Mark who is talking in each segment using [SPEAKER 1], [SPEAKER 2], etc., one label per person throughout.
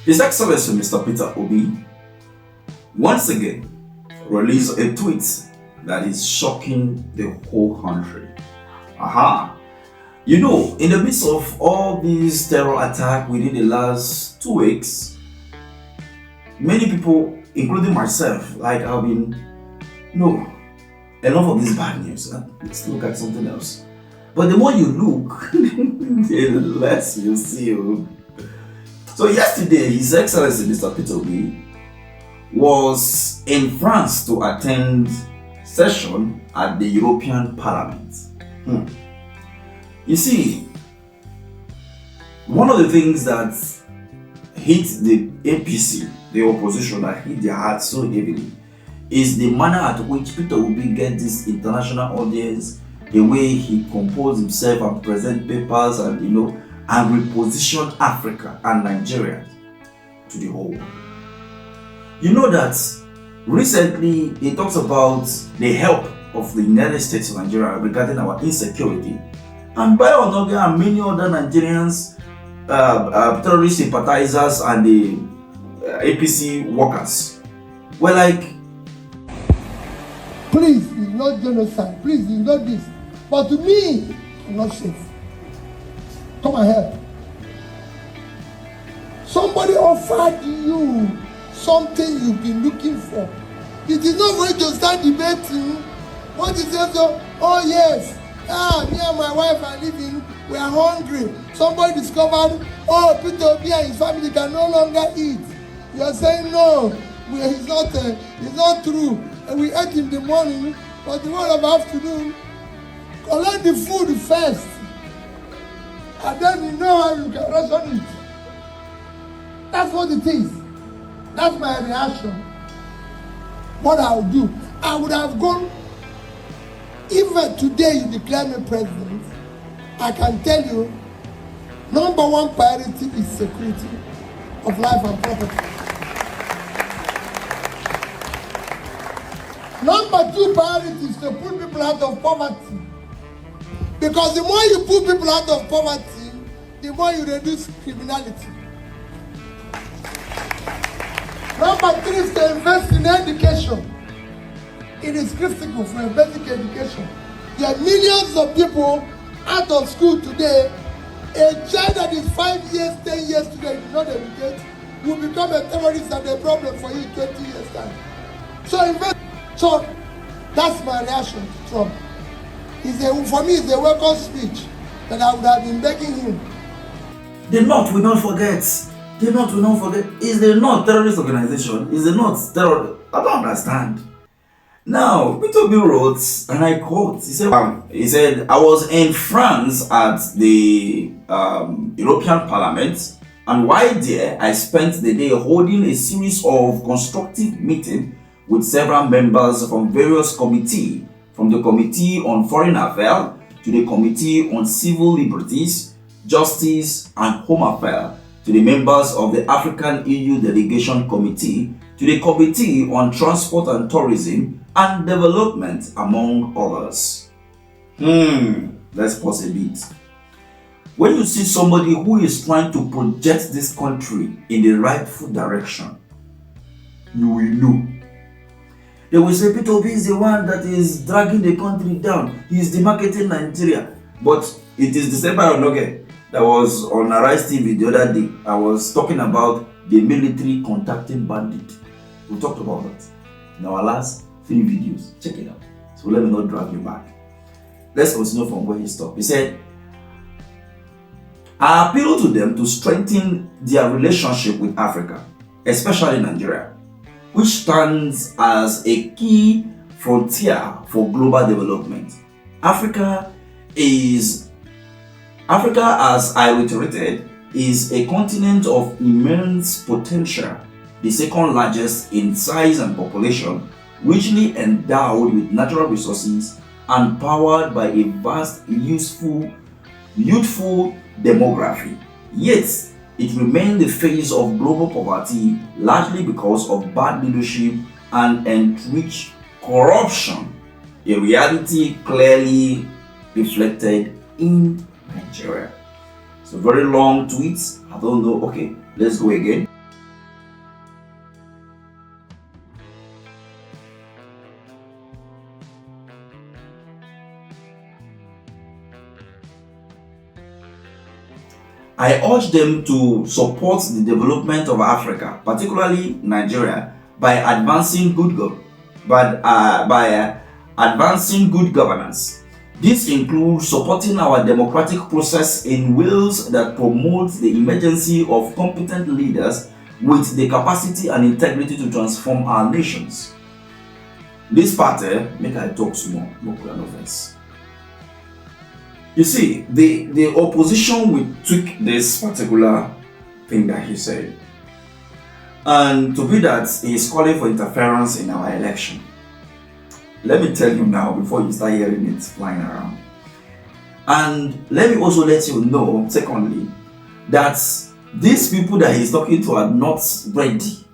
[SPEAKER 1] His Excellency Mr. Peter Obi once again released a tweet that is shocking the whole country. Aha! You know, in the midst of all these terror attacks within the last 2 weeks, many people, including myself, like I've been, no, enough of this bad news. Let's look at something else. But the more you look, the less you see. So yesterday, His Excellency Mr. Peter Obi was in France to attend session at the European Parliament. You see, one of the things that hit the APC, the opposition, that hit their heart so heavily, is the manner at which Peter Obi gets this international audience, the way he composed himself and present papers and reposition Africa and Nigeria to the whole world. You know that recently he talks about the help of the United States of Nigeria regarding our insecurity. And by Onoga and many other Nigerians, terrorist sympathizers and the APC workers were like,
[SPEAKER 2] please, it's not genocide. Please, it's not this. But to me, I'm not safe. Come and help. Somebody offered you something you've been looking for. It is not going to start debating. What is it? Oh yes, me and my wife are living. We are hungry. Somebody discovered, Peter Obi and his family can no longer eat. You are saying no. It's not true. And we ate in the morning, but the one of afternoon, collect the food first. And then you know how you can ration it. That's what it is. That's my reaction. What I would do, I would have gone, even today you declare me president, I can tell you, number one priority is security of life and property. Number two priority is to put people out of poverty. Because the more you put people out of poverty, the more you reduce criminality. Number three is to invest in education. It is critical for a basic education. There are millions of people out of school today. A child that is 5 years, 10 years today, did not educate, will become a terrorist and a problem for you in 20 years' time. So that's my reaction to Trump. For me, it's a welcome speech that I would have been begging him.
[SPEAKER 1] the North will not forget. The North will not forget. Is the North terrorist organization? Is the North terror? I don't understand. Now, Peter Obi wrote, and I quote, he said, I was in France at the European Parliament, and while there, I spent the day holding a series of constructive meetings with several members from various committees, from the Committee on Foreign Affairs to the Committee on Civil Liberties, Justice and Home Affairs, to the members of the African EU Delegation Committee, to the Committee on Transport and Tourism and Development, among others. Let's pause a bit. When you see somebody who is trying to project this country in the rightful direction, you will know. They will say Peter Obi is the one that is dragging the country down. He is demarketing Nigeria. But it is December Onoge that was on Arise TV the other day. I was talking about the military contacting bandit. We talked about that in our last 3 videos. Check it out. So let me not drag you back. Let's continue from where he stopped. He said, I appeal to them to strengthen their relationship with Africa, especially Nigeria, which stands as a key frontier for global development. Africa, as I reiterated, is a continent of immense potential, the second largest in size and population, richly endowed with natural resources and powered by a vast, youthful demography. Yet, it remained the face of global poverty largely because of bad leadership and entrenched corruption, a reality clearly reflected in Nigeria. It's a very long tweet. I don't know. Okay, let's go again. I urge them to support the development of Africa, particularly Nigeria, by advancing advancing good governance. This includes supporting our democratic process in ways that promote the emergence of competent leaders with the capacity and integrity to transform our nations. This part, make I talk small, no offense. You see, the opposition will tweak this particular thing that he said. And to be that, he is calling for interference in our election. Let me tell you now before you start hearing it flying around. And let me also let you know, secondly, that these people that he's talking to are not ready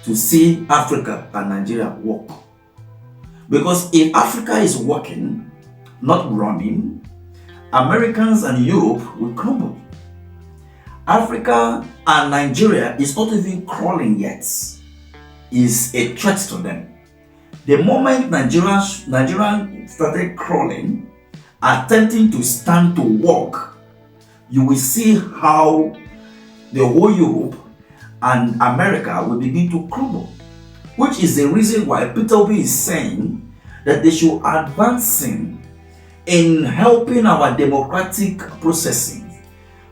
[SPEAKER 1] to see Africa and Nigeria work. Because if Africa is working, not running, Americans and Europe will crumble. Africa and Nigeria is not even crawling yet. Is a threat to them. The moment Nigeria started crawling, attempting to stand to walk, you will see how the whole Europe and America will begin to crumble. Which is the reason why Peter Obi is saying that they should advance in helping our democratic processing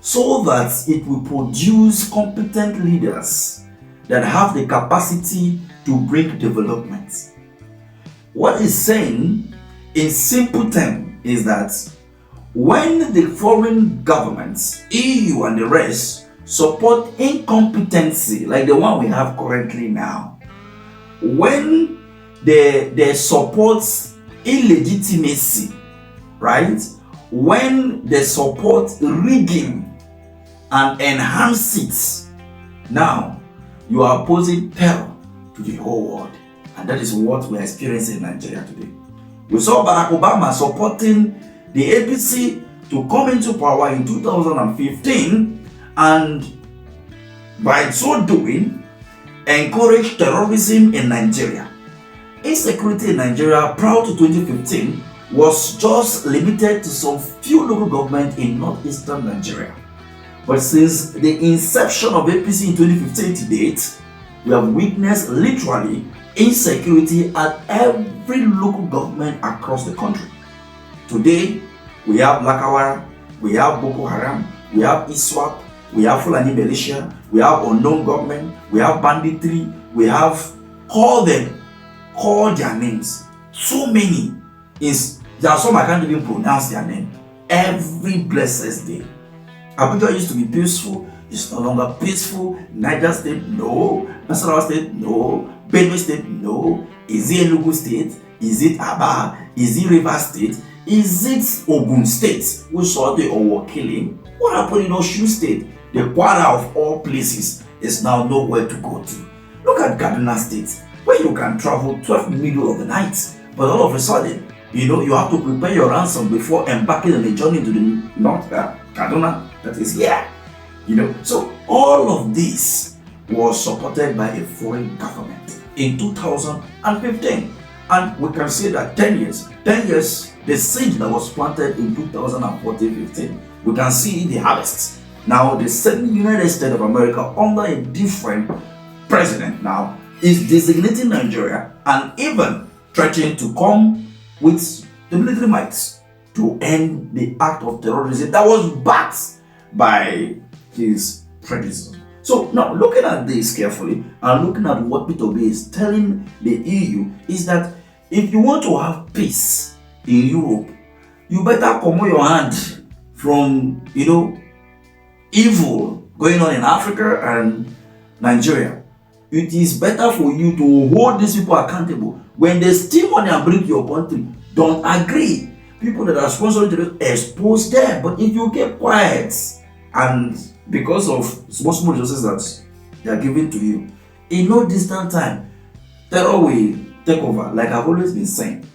[SPEAKER 1] so that it will produce competent leaders that have the capacity to bring development. What he's saying in simple terms is that when the foreign governments, EU and the rest, support incompetency like the one we have currently now, when they support illegitimacy, right? When they support rigging and enhance it, now you are posing terror to the whole world. And that is what we are experiencing in Nigeria today. We saw Barack Obama supporting the APC to come into power in 2015 and by so doing encourage terrorism in Nigeria. Insecurity in Nigeria prior to 2015 was just limited to some few local governments in northeastern Nigeria. But since the inception of APC in 2015 to date, we have witnessed literally insecurity at every local government across the country. Today, we have Lakawara, we have Boko Haram, we have ISWAP, we have Fulani militia, we have unknown government, we have banditry, we have call their names. So many. There are some I can't even pronounce their name. Every blessed day. Abuja used to be peaceful, it's no longer peaceful. Niger State, no. Nasarawa State, no. Benue State, no. Is it Enugu State? Is it Aba? Is it Rivers State? Is it Ogun State? We saw the Owo killing. What happened in Osun State? The Kwara of all places is now nowhere to go to. Look at Kaduna State, where you can travel 12 middle of the night, but all of a sudden, you have to prepare your ransom before embarking on a journey to the north, Kaduna, that is here. So all of this was supported by a foreign government in 2015. And we can say that 10 years, the seed that was planted in 2014-15, we can see the harvest. Now, the same United States of America, under a different president now, is designating Nigeria and even threatening to come with the military might to end the act of terrorism that was backed by his predecessor. So now, looking at this carefully and looking at what Peter Obi is telling the EU is that if you want to have peace in Europe, you better come your hand from, evil going on in Africa and Nigeria. It is better for you to hold these people accountable. When they steal money and bring to your country, don't agree. People that are sponsoring to expose them. But if you keep quiet and because of small resources that they are giving to you, in no distant time, terror will take over, like I've always been saying.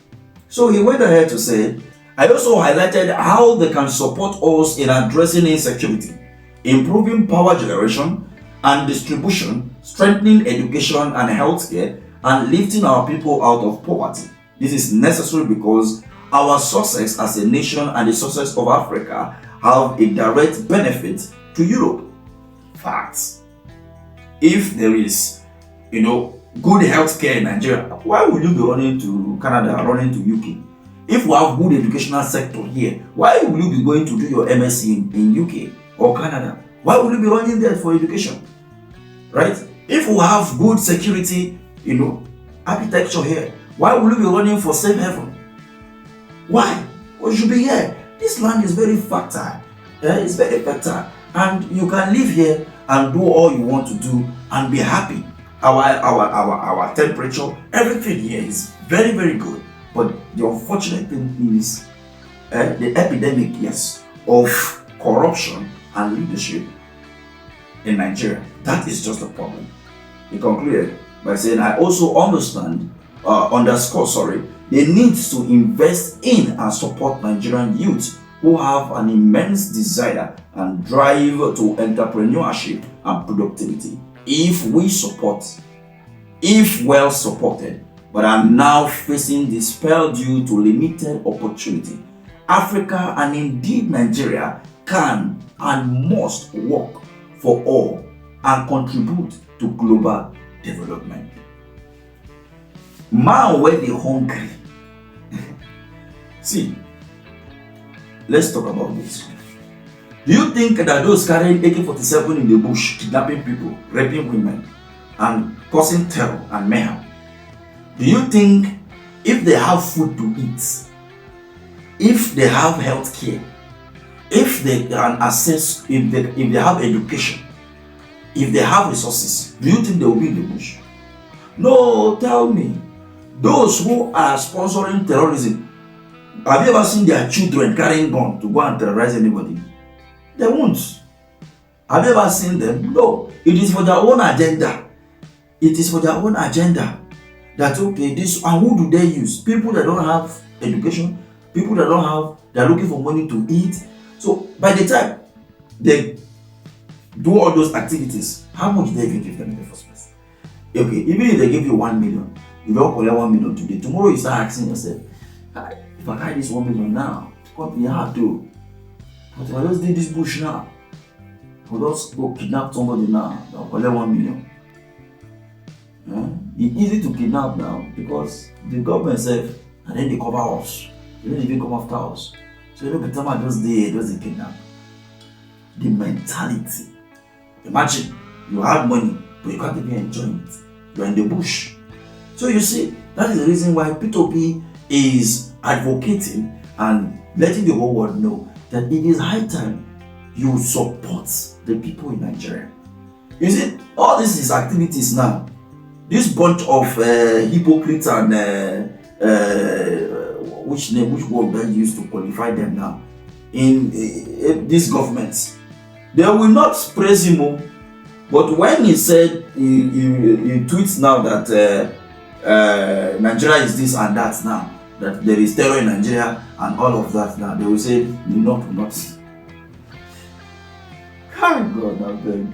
[SPEAKER 1] So he went ahead to say, I also highlighted how they can support us in addressing insecurity, improving power generation and distribution, strengthening education and healthcare, and lifting our people out of poverty. This is necessary because our success as a nation and the success of Africa have a direct benefit to Europe. Facts. If there is, good healthcare in Nigeria, why would you be running to Canada, running to UK? If we have good educational sector here, why will you be going to do your MSc in UK or Canada? Why would you be running there for education? Right? If we have good security, architecture here, why will you be running for safe haven? Why? We should be here. This land is very fertile. It's very fertile. And you can live here and do all you want to do and be happy. Our temperature, everything here is very, very good. But the unfortunate thing is the epidemic, yes, of corruption and leadership in Nigeria. That is just a problem. He concluded by saying, I also underscore the need to invest in and support Nigerian youth who have an immense desire and drive to entrepreneurship and productivity. If well supported, but are now facing despair due to limited opportunity, Africa and indeed Nigeria can and must work for all and contribute to global development. Man, when they hungry. See, let's talk about this. Do you think that those carrying AK-47 in the bush, kidnapping people, raping women, and causing terror and mayhem, do you think if they have food to eat, if they have health care, if they can access, if they have education, if they have resources, do you think they will be in the bush? No, tell me. Those who are sponsoring terrorism, have you ever seen their children carrying gun to go and terrorize anybody? They won't. Have you ever seen them? No. It is for their own agenda. It is for their own agenda. That okay, this, and who do they use? People that don't have education, people that don't have, they're looking for money to eat. So by the time they do all those activities, how much do they even give them in the first place? Okay, even if they give you 1 million, you don't collect 1 million today. Tomorrow you start asking yourself, if I carry this 1 million now, what will I have to? But if I just did this bush now, I'll just go kidnap somebody now, I'll collect 1 million. It's easy to kidnap now because the government said, and then they cover us. They don't even come after us. So every time I just they kidnap. The mentality. Imagine you have money, but you can't even enjoy it. You're in the bush. So you see, that is the reason why P2P is advocating and letting the whole world know that it is high time you support the people in Nigeria. You see, all this is activities now. This bunch of hypocrites and which word that used to qualify them now in these governments, they will not praise him. But when he said, he tweets now that Nigeria is this and that now, that there is terror in Nigeria and all of that now, they will say, not. Thank God, I beg.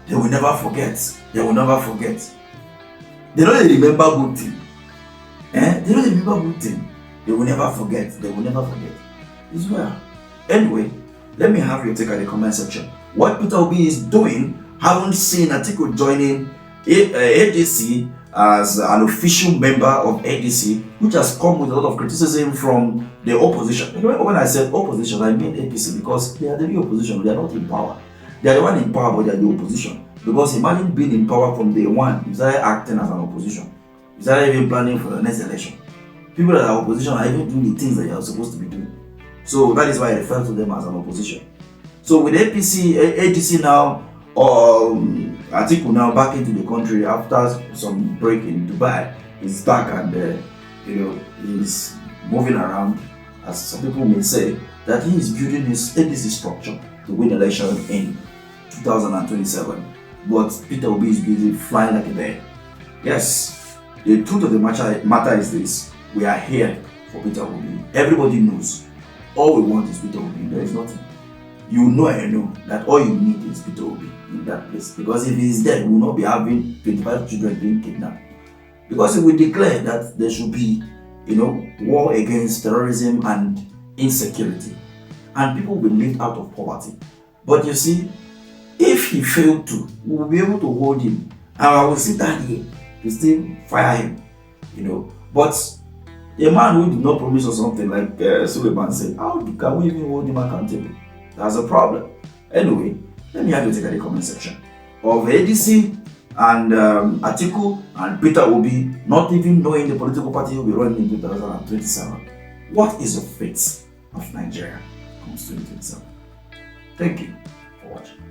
[SPEAKER 1] They will never forget. They will never forget. They don't remember good thing. They don't remember good thing. They will never forget. They will never forget. It's well. Anyway, let me have your take at the comment section. What Peter Obi is doing, haven't seen Atiku joining ADC as an official member of ADC, which has come with a lot of criticism from the opposition. You know, when I said opposition, I mean APC because they are the real opposition. They are not in power. They are the one in power, but they are the opposition. Because imagine being in power from day one, you started acting as an opposition. You started even planning for the next election. People that are opposition are even doing the things that you are supposed to be doing. So that is why I refer to them as an opposition. So with ADC now, Atiku now back into the country after some break in Dubai, he's back and he's moving around, as some people may say, that he is building his ADC structure to win election in 2027. But Peter Obi is busy flying like a bird. Yes, the truth of the matter is this: we are here for Peter Obi. Everybody knows. All we want is Peter Obi. There is nothing. You know and I know that all you need is Peter Obi in that place. Because if he is dead, we will not be having 25 children being kidnapped. Because if we declare that there should be, war against terrorism and insecurity, and people will be lived out of poverty. But you see, if he failed to, we will be able to hold him, and I will sit down here to still fire him, But a man who did not promise us something, like Suleiman said, how can we even hold him accountable? That's a problem. Anyway, let me have you take at the comment section of ADC and Atiku and Peter Obi not even knowing the political party will be running in 2027. What is the fate of Nigeria comes to 2027? Thank you for watching.